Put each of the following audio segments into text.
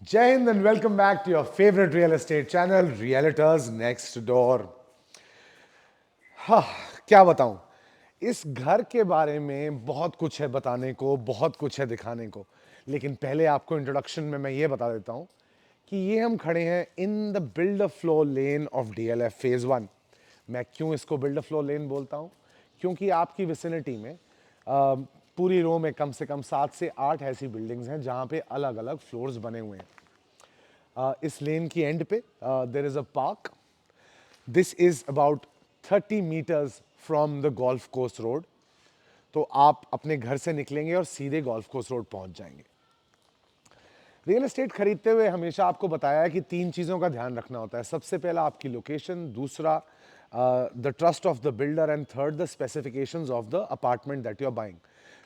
Jai Hind and welcome back to your favorite real estate channel, Realtors Next Door. हाँ, क्या बताऊं? इस घर के बारे में बहुत कुछ है बताने को, बहुत कुछ है दिखाने को, लेकिन पहले आपको इंट्रोडक्शन में मैं ये बता देता हूं कि ये हम खड़े हैं in the build a flow lane of DLF phase one. मैं क्यों इसको बिल्ड अ फ्लो लेन बोलता हूं? क्योंकि आपकी विसिनिटी में पूरी रो में कम से कम 7 से 8 ऐसी बिल्डिंग्स हैं जहां पे अलग अलग फ्लोर्स बने हुए हैं। इस लेन की एंड पे there is a park. This is about 30 meters from the golf course road. तो आप अपने घर से निकलेंगे और सीधे गोल्फ कोर्स रोड पहुंच जाएंगे। रियल एस्टेट खरीदते हुए हमेशा आपको बताया है कि 3 चीज़ों का ध्यान रखना होता है। सबसे पहला आपकी लोकेशन, दूसरा the trust of the builder, and third the specifications of the apartment that you are buying.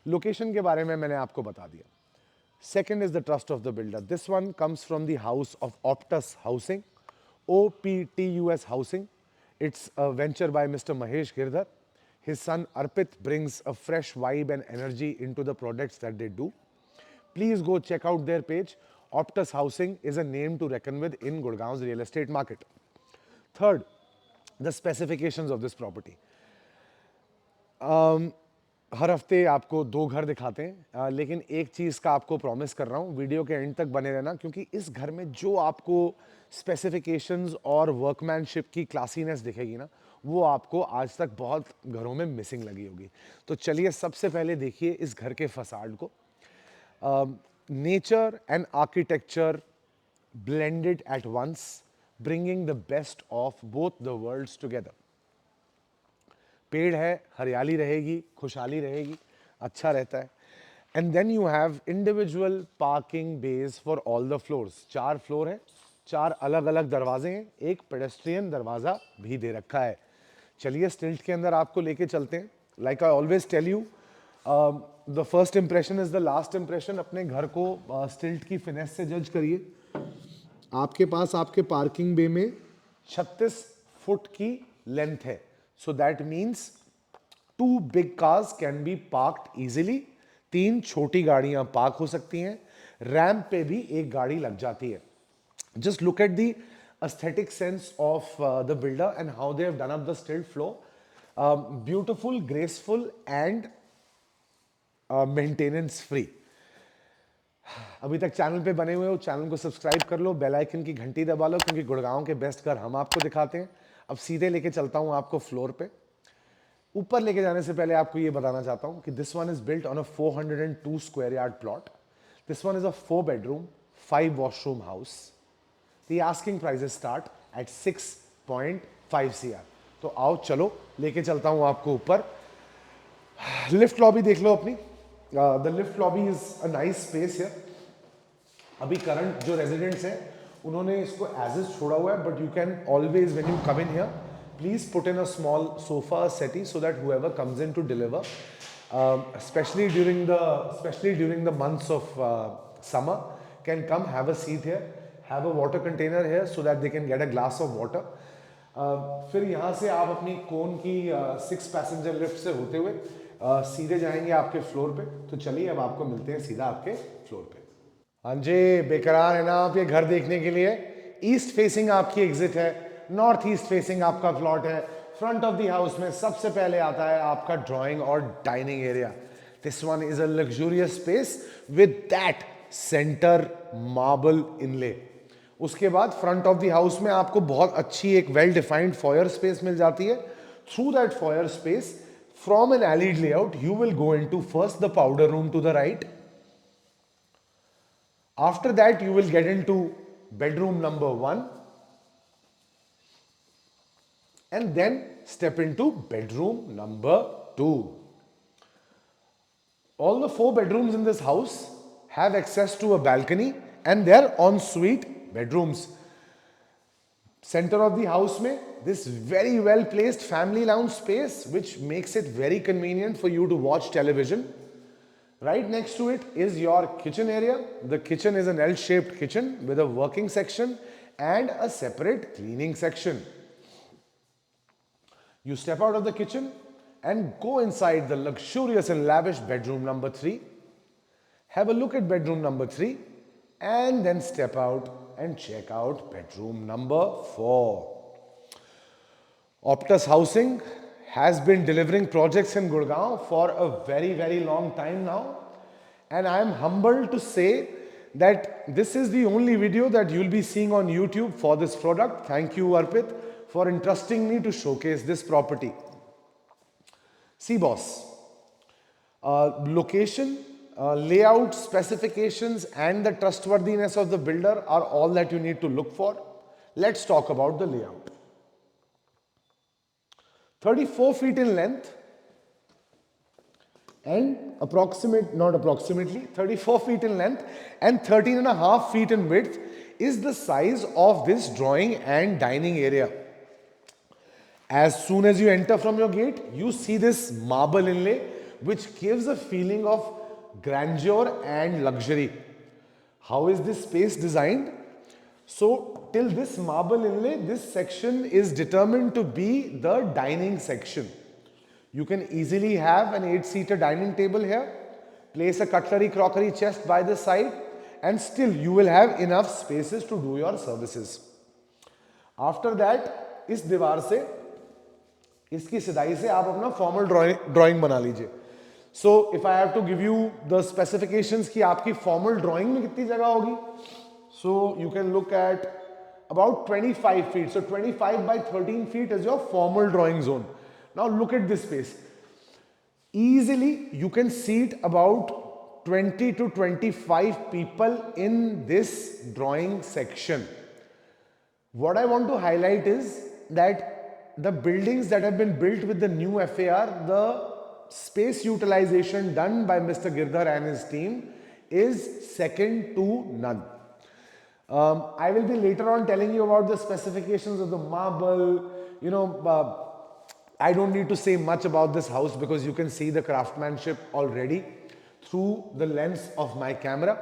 Location के बारे में मैंने आपको बता दिया। Second is the trust of the builder. This one comes from the house of Optus Housing, OPTUS Housing. It's a venture by Mr. Mahesh Girdhar. His son Arpit brings a fresh vibe and energy into the products that they do. Please go check out their page. Optus Housing is a name to reckon with in Gurgaon's real estate market. Third, the specifications of this property. हर हफ्ते आपको 2 घर दिखाते हैं, लेकिन एक चीज़ का आपको promise कर रहा हूँ, वीडियो के एंड तक बने रहना, क्योंकि इस घर में जो आपको स्पेसिफिकेशंस और वर्कमैनशिप की क्लासीनेस दिखेगी ना, वो आपको आज तक बहुत घरों में मिसिंग लगी होगी। तो चलिए सबसे पहले देखिए इस घर के फसाड को। Nature and architecture blended at once, bringing the best of both the worlds together. पेड़ है, हरियाली रहेगी, खुशहाली रहेगी, अच्छा रहता है। And then you have individual parking bays for all the floors. 4 floor है, 4 अलग अलग दरवाजे हैं, एक पेडेस्ट्रियन दरवाजा भी दे रखा है। चलिए स्टिल्ट के अंदर आपको लेके चलते हैं। Like I always tell you, the first impression is the last impression. अपने घर को स्टिल्ट की फिनेस से जज करिए। आपके पास आपके पार्किंग बे में 36 फुट की लेंथ है। So that means 2 big cars can be parked easily. 3 छोटी गाड़ियां पार्क हो सकती हैं। रैंप पे भी एक गाड़ी लग जाती है। Just look at the aesthetic sense of the builder and how they have done up the stilt floor. Beautiful, graceful, and maintenance free. अभी तक चैनल पे बने हुए हो, चैनल को सब्सक्राइब कर लो, बेल आइकन की घंटी दबा लो, क्योंकि गुड़गांव के बेस्ट घर हम आपको दिखाते हैं। अब सीधे लेके चलता हूं आपको फ्लोर पे। ऊपर लेके जाने से पहले आपको ये बताना चाहता हूं कि this one is built on a 402 square yard plot. This one is a 4 bedroom 5 washroom house. The asking prices start at 6.5 CR। तो आओ चलो लेके चलता हूं आपको ऊपर। लिफ्ट लॉबी देख लो अपनी। The lift lobby is a nice space है। अभी करंट जो रेजिडेंट्स हैं उन्होंने इसको एज इज छोड़ा हुआ है, but you can always when you come in here please put in a small sofa settee so that whoever comes in to deliver, especially during the months of summer, can come have a seat here, have a water container here so that they can get a glass of water. फिर यहाँ से आप अपनी कोन की 6 passenger lift से होते हुए सीधे जाएंगे आपके फ्लोर पे। तो चलिए अब आपको मिलते हैं सीधा आपके फ्लोर पे। हाँ जी, बेकरार है ना आप ये घर देखने के लिए? ईस्ट फेसिंग आपकी एग्जिट है, नॉर्थ ईस्ट फेसिंग आपका प्लॉट है। फ्रंट ऑफ द हाउस में सबसे पहले आता है आपका ड्राइंग और dining area. This one is a luxurious space with that centre marble inlay. उसके बाद फ्रंट ऑफ द हाउस में आपको बहुत अच्छी एक वेल डिफाइंड फॉयर स्पेस मिल जाती है। Through that foyer space, from an elite layout, you will go into first the powder room to the right. After that, you will get into bedroom number 1 and then step into bedroom number 2. All the 4 bedrooms in this house have access to a balcony and they're ensuite bedrooms. Center of the house में this very well placed family lounge space which makes it very convenient for you to watch television. Right next to it is your kitchen area. The kitchen is an L-shaped kitchen with a working section and a separate cleaning section. You step out of the kitchen and go inside the luxurious and lavish bedroom number 3. Have a look at bedroom number 3. and then step out and check out bedroom number 4. Optus Housing has been delivering projects in Gurgaon for a very, very long time now. And I am humbled to say that this is the only video that you'll be seeing on YouTube for this product. Thank you, Arpit, for entrusting me to showcase this property. See, boss, location, layout, specifications, and the trustworthiness of the builder are all that you need to look for. Let's talk about the layout. 34 feet in length and 34 feet in length and 13 and a half feet in width is the size of this drawing and dining area. As soon as you enter from your gate, you see this marble inlay, which gives a feeling of grandeur and luxury. How is this space designed? So, till this marble inlay, this section is determined to be the dining section. You can easily have an 8-seater dining table here, place a cutlery crockery chest by the side, and still you will have enough spaces to do your services. After that, इस दीवार से, इसकी सिदाई से आप अपना formal drawing बना लीजिए. So, if I have to give you the specifications कि आपकी formal drawing में कितनी जगह होगी, so you can look at about 25 feet. So 25 by 13 feet is your formal drawing zone. Now look at this space. Easily you can seat about 20 to 25 people in this drawing section. What I want to highlight is that the buildings that have been built with the new FAR, the space utilization done by Mr. Girdhar and his team is second to none. I will be later on telling you about the specifications of the marble. I don't need to say much about this house because you can see the craftsmanship already through the lens of my camera.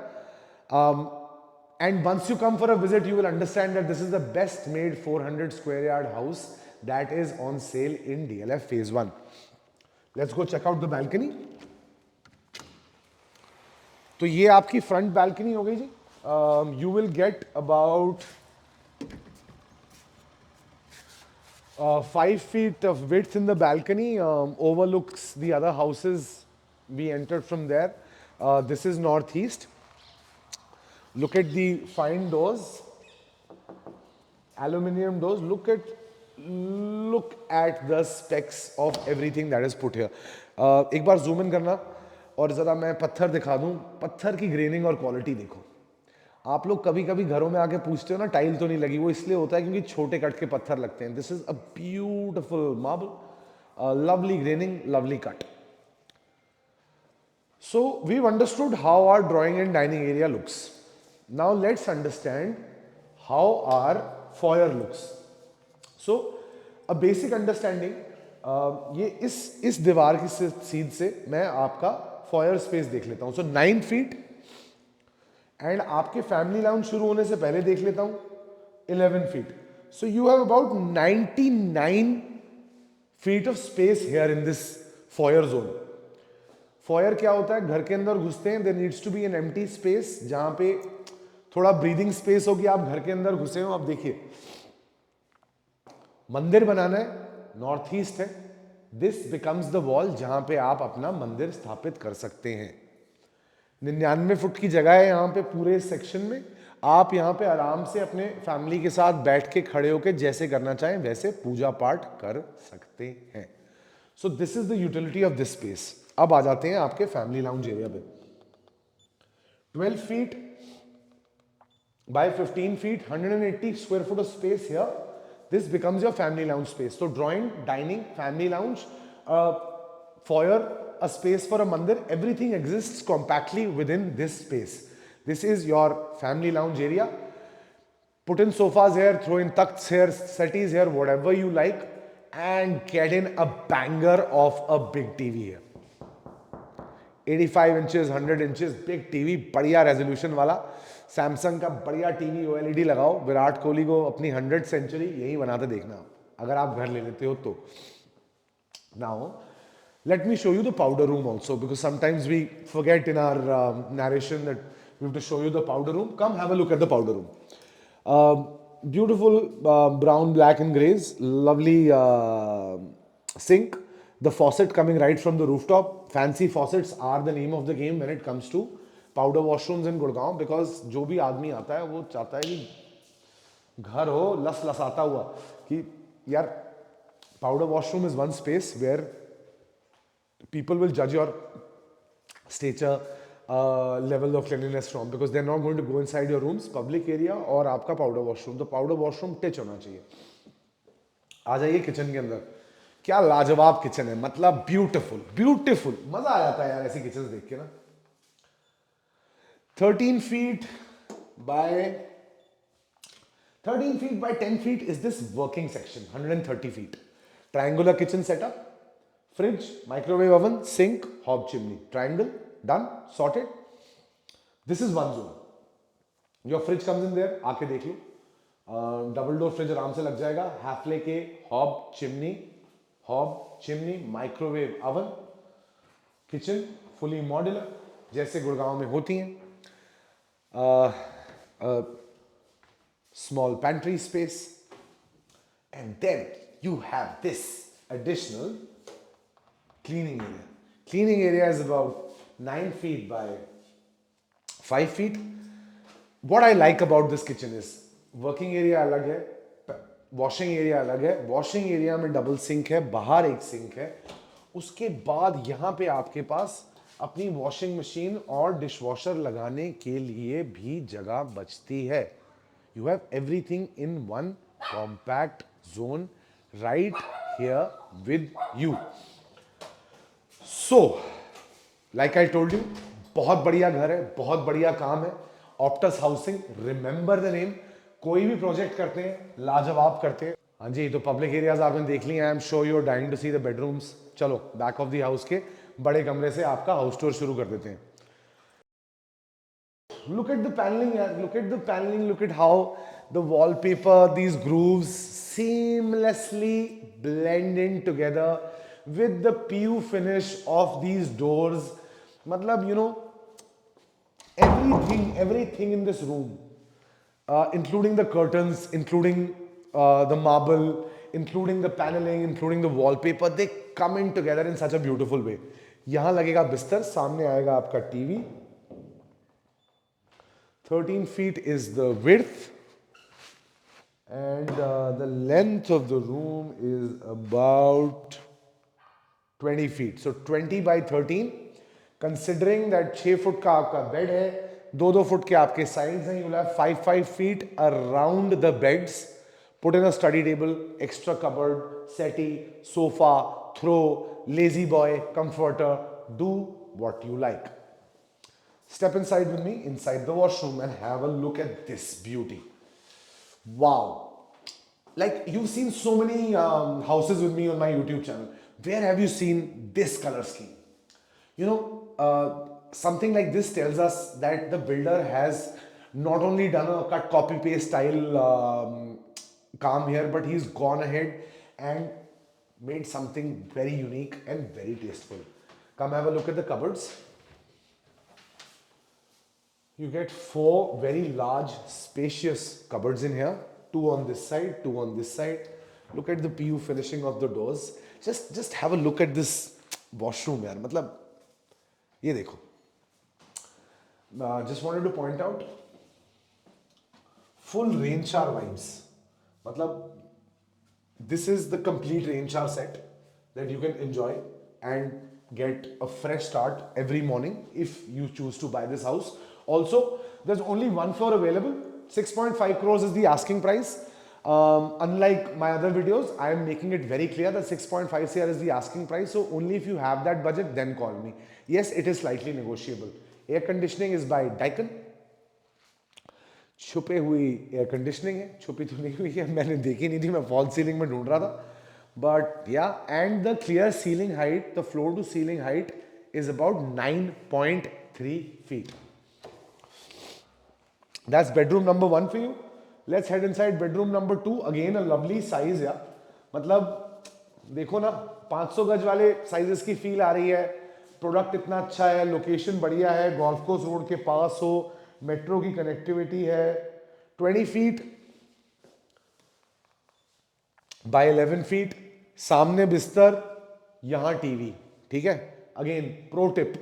And once you come for a visit, you will understand that this is the best made 400 square yard house that is on sale in DLF Phase 1. Let's go check out the balcony. तो ये आपकी front balcony हो गई जी. You will get about 5 feet of width in the balcony, overlooks the other houses. We entered from there. This is northeast. Look at the fine doors, aluminium doors. Look at the specs of everything that is put here. एक बार zoom in करना और ज़रा मैं पत्थर दिखा दूँ. पत्थर की ग्रेनिंग और क्वालिटी देखो. आप लोग कभी कभी घरों में आके पूछते हो ना टाइल तो नहीं लगी, वो इसलिए होता है क्योंकि छोटे कट के पत्थर लगते हैं. This is a beautiful marble, lovely graining, lovely cut. So we understood how our drawing and dining area looks. Now let's understand how our foyer looks. So a basic understanding, ये इस दीवार की सीध से मैं आपका फॉयर स्पेस देख लेता हूँ. सो 9 फीट एंड आपके फैमिली लाउंज शुरू होने से पहले देख लेता हूं 11 feet. So you have about 99 feet of space here in this foyer zone. Foyer क्या होता है? घर के अंदर घुसते हैं, there needs to be an empty space जहां पे थोड़ा ब्रीदिंग स्पेस होगी. आप घर के अंदर घुसे हो. अब देखिए, मंदिर बनाना है, नॉर्थ ईस्ट है. दिस बिकम्स द वॉल जहां पे आप अपना मंदिर स्थापित कर सकते हैं. 99 फुट की जगह है यहाँ पे पूरे सेक्शन में. आप यहाँ पे आराम से अपने फैमिली के साथ बैठ के खड़े होके जैसे करना चाहें वैसे पूजा पाठ कर सकते हैं. So this is the utility of this space. अब आ जाते हैं आपके फैमिली लाउंज एरिया पे. 12 feet by 15 feet, 180 square foot of space here. This becomes your family lounge space. So drawing, dining, family lounge, foyer, a space for a mandir, everything exists compactly within this space. This is your family lounge area. Put in sofas here, throw in takhts here, settees here, whatever you like, and get in a banger of a big TV here. 85 inches, 100 inches, big TV, बढ़िया resolution वाला. Samsung का बढ़िया TV OLED लगाओ. विराट कोहली को अपनी 100th century यही बनाते देखना अगर आप घर ले लेते हो तो. Now let me show you the powder room also, because sometimes we forget in our narration that We have to show you the powder room. Come have a look at the powder room. Beautiful brown, black and grays. Lovely sink. The faucet coming right from the rooftop. Fancy faucets are the name of the game when it comes to powder washrooms in Gurgaon, because जो भी आदमी आता है वो चाहता है कि घर हो लस लसाता हुआ कि यार powder washroom is one space where people will judge your stature, level of cleanliness from, because they're not going to go inside your rooms, public area और आपका powder washroom. तो powder washroom टच होना चाहिए. आ जाइए kitchen के अंदर. क्या लाजवाब किचन है, मतलब ब्यूटीफुल ब्यूटीफुल. मजा आ जाता है यार ऐसी किचन देख के ना. 13 feet by 13 feet by 10 feet is this working section. 130 feet. Triangular kitchen setup. Fridge, microwave oven, sink, hob chimney. Triangle, done, sorted. This is one zone. Your fridge comes in there, आके देख लो. Double door fridge आराम से लग जाएगा. हैफले के hob chimney, microwave oven, kitchen fully modular जैसे गुड़गांव में होती हैं. Small pantry space, and then you have this additional cleaning area. Cleaning area is about 9 feet by 5 feet. What I like about this kitchen is working area अलग है, washing area अलग है. Washing area में double sink है, बाहर एक sink है. उसके बाद यहाँ पे आपके पास अपनी वॉशिंग मशीन और डिशवॉशर लगाने के लिए भी जगह बचती है. You have everything in one compact zone right here with you. So, like I told you, बहुत बढ़िया घर है, बहुत बढ़िया काम है. Optus Housing, remember the name. कोई भी प्रोजेक्ट करते हैं लाजवाब करते हैं. हाँ जी, तो पब्लिक एरियाज आपने देख ली हैं. I am sure you are dying to see the bedrooms. चलो बैक ऑफ द हाउस के बड़े कमरे से आपका हाउस टूर शुरू कर देते हैं. Look at the paneling, yaar. Look at the paneling. Look at how the wallpaper, these grooves seamlessly blend in together with the PU finish of these doors. Matlab, you know, everything in this room, including the curtains, including the marble, including the paneling, including the wallpaper, they come in together in such a beautiful way. यहाँ लगेगा बिस्तर, सामने आएगा आपका TV. 13 feet is the width, and the length of the room is about 20 feet. So 20 by 13, considering that 6 foot का आपका bed है, 2-2 foot के आपके साइड्स हैं, you will have 5 feet around the beds. Put in a study table, extra cupboard, settee, sofa, throw, lazy boy, comforter, do what you like. Step inside with me, inside the washroom, and have a look at this beauty. Wow. Like, you've seen so many houses with me on my YouTube channel. Where have you seen this color scheme? You know, something like this tells us that the builder has not only done a cut copy paste style calm here, but he's gone ahead and made something very unique and very tasteful. Come have a look at the cupboards. You get 4 very large, spacious cupboards in here. 2 on this side, 2 on this side. Look at the PU finishing of the doors. Just have a look at this washroom, yaar. मतलब ये देखो. Just wanted to point out, full rain shower vibes. मतलब this is the complete rain shower set that you can enjoy and get a fresh start every morning if you choose to buy this house. Also, there's only one floor available. 6.5 crores is the asking price. Unlike my other videos, I am making it very clear that 6.5 crore is the asking price. So only if you have that budget, then call me. Yes, it is slightly negotiable. Air conditioning is by Daikin. छुपे हुई air conditioning है. छुपी तो नहीं हुई है, मैंने देखी नहीं थी, मैं फॉल सीलिंग में ढूंढ रहा था. But yeah, and the clear ceiling height, the floor to ceiling height is about 9.3 feet. That's bedroom number 1 for you. Let's head inside bedroom number 2. Again, a lovely size, yeah. मतलब देखो ना, 500 गज वाले sizes की feel आ रही है. Product इतना अच्छा है, लोकेशन बढ़िया है, गोल्फ कोर्स रोड के पास हो, मेट्रो की कनेक्टिविटी है, 20 फीट बाय 11 फीट, सामने बिस्तर, यहां टीवी, ठीक है। Again pro tip,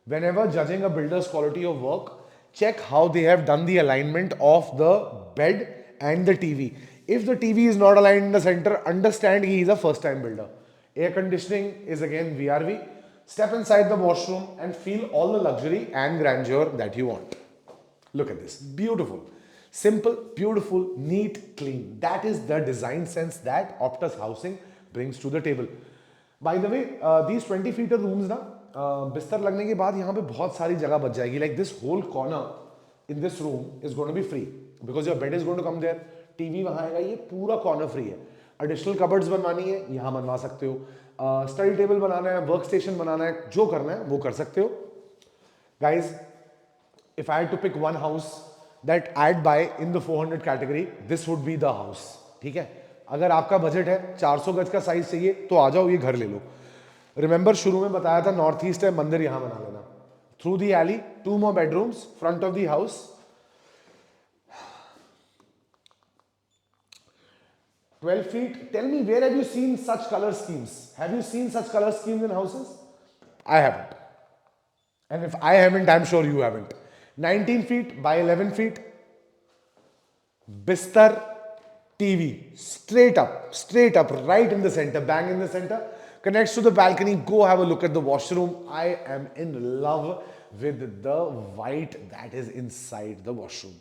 whenever judging a builder's quality of work, check how they have done the alignment of the bed and the TV. If the TV is not aligned in the center, understand he is a first time builder. Air conditioning is again VRV. Step inside the washroom and feel all the luxury and grandeur that you want. Look at this, beautiful, simple, beautiful, neat, clean. That is the design sense that Optus Housing brings to the table. By the way, these 20-feet rooms ना, बिस्तर लगने के बाद यहाँ पे बहुत सारी जगह बच जाएगी. Like this whole corner in this room is going to be free because your bed is going to come there. TV वहाँ आएगा, ये पूरा कॉर्नर फ्री है. एडिशनल कबर्ड्स बनवानी है, यहाँ बनवा सकते हो. स्टडी टेबल बनाना है, वर्क स्टेशन बनाना है, जो करना है वो कर सकते हो. Guys, if I had to pick one house that I'd buy in the 400 category, this would be the house. ठीक है. अगर आपका बजट है 400 गज का साइज चाहिए तो आ जाओ, ये घर ले लो. रिमेंबर शुरू में बताया था नॉर्थ ईस्ट है, मंदिर यहां बना लेना. Through the alley, 2 more bedrooms, front of the house. 12 feet. Tell me, where have you seen such color schemes? Have you seen such color schemes in houses? I haven't. And if I haven't, I'm sure you haven't. 19 feet by 11 feet. Bistar, TV, straight up, right in the center, bang in the center. Connects to the balcony. Go have a look at the washroom. I am in love with the white that is inside the washroom.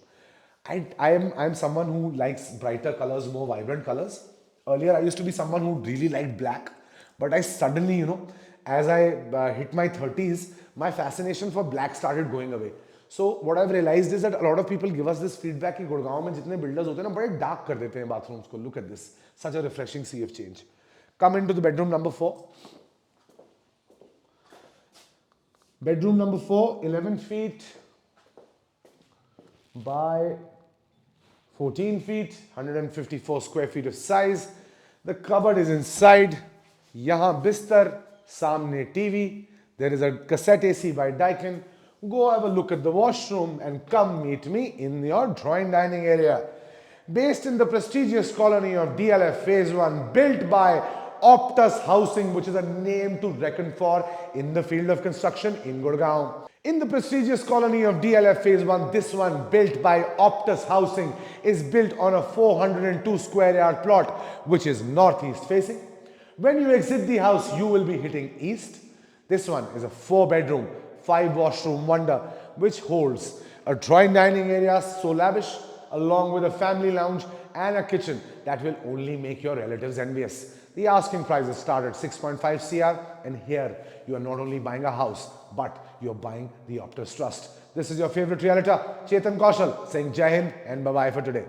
I am someone who likes brighter colors, more vibrant colors. Earlier, I used to be someone who really liked black, but I suddenly, as I hit my 30s, my fascination for black started going away. So what I've realized is that a lot of people give us this feedback कि गुड़गांव में जितने builders होते हैं ना, बड़े dark कर देते हैं bathrooms को. Look at this, such a refreshing sea of change. Come into the bedroom number 4. Bedroom number 4, 11 feet by 14 feet, 154 square feet of size. The cupboard is inside. Yahan bistar, samne TV. There is a cassette AC by Daikin. Go have a look at the washroom and come meet me in your drawing dining area. Based in the prestigious colony of DLF Phase 1, built by Optus Housing, which is a name to reckon for in the field of construction in Gurgaon. In the prestigious colony of DLF Phase 1, this one built by Optus Housing is built on a 402 square yard plot, which is northeast facing. When you exit the house, you will be hitting east. This one is a 4-bedroom, 5-washroom wonder, which holds a drawing dining area so lavish, along with a family lounge and a kitchen that will only make your relatives envious. The asking prices start at 6.5 crore, and here you are not only buying a house, but you're buying the Optus Trust. This is your favorite realtor, Chetan Kaushal, saying Jai Hind and bye-bye for today.